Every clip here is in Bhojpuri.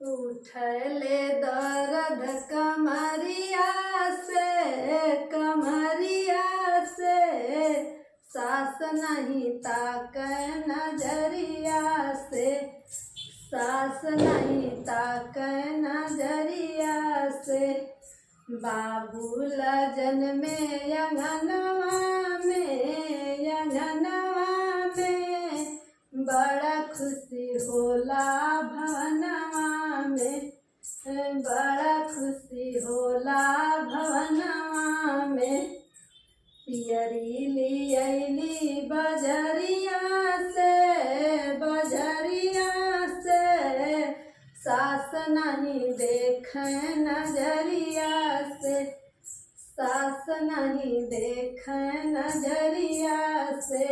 उठले दर्द कमरिया से सास नहीं ताके नजरिया से, सास नहीं ताके नजरिया से। बाबूल जन्मे अंगनवा में बड़ा खुशी होला भवनवा में, बड़ा खुशी होला भवनवा में। पियरी लियली बजरिया से सास नहीं देखे नजरिया से, सास नहीं देखे नजरिया से।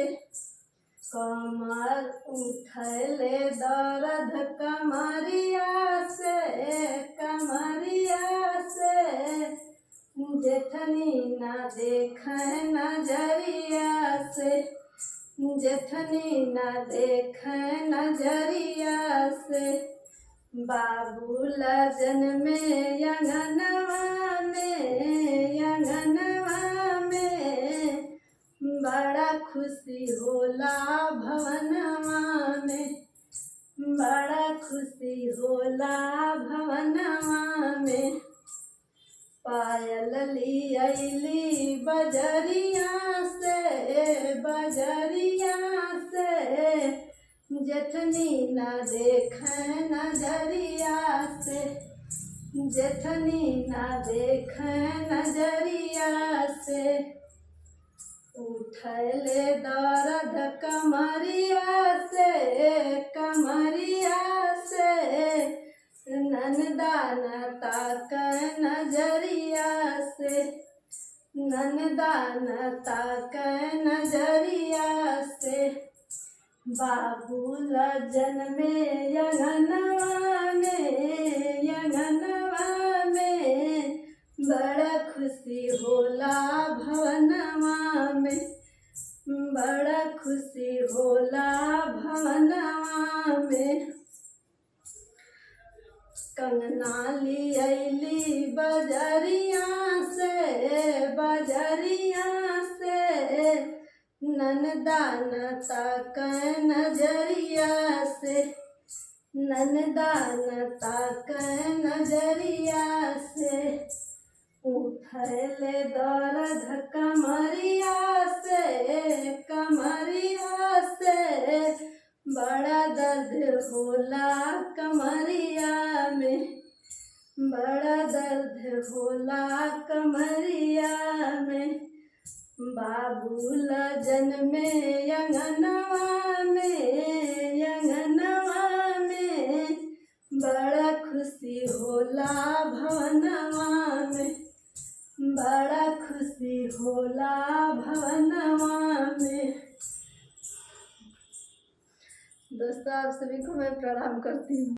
कमर उठले दर्द कमरिया से जेठनी ना देखे नजरिया से, जेठनी ना देखे नजरिया से। बाबूल जन्मे अंगनवा में बड़ा खुशी होला भवनवा में, बड़ा खुशी होला भवनवा में। पायल लियली बजरिया से जेठनी ना देखे नजरिया से, जेठनी ना देखे नजरिया से। उठले दर्द कमरिया से ननदान ताके नजरिया से, ननदान ताके नजरिया से। बाबूल जन्मे अंगनवा में बड़ा खुशी होला भवनवा में, बड़ा खुशी होला भवनवा में। कंगना लियली बजरिया से ननदान ताके नजरिया से, ननदान ताके नजरिया से। उठले दर्द कमरिया से बड़ा दर्द होला कमरिया में, बड़ा दर्द होला कमरिया में। बाबूल जन्मे अंगनवा में बड़ा खुशी होला भवनवा में, बड़ा खुशी होला भवनवा में। दोस्तों आप सभी को मैं प्रणाम करती हूँ।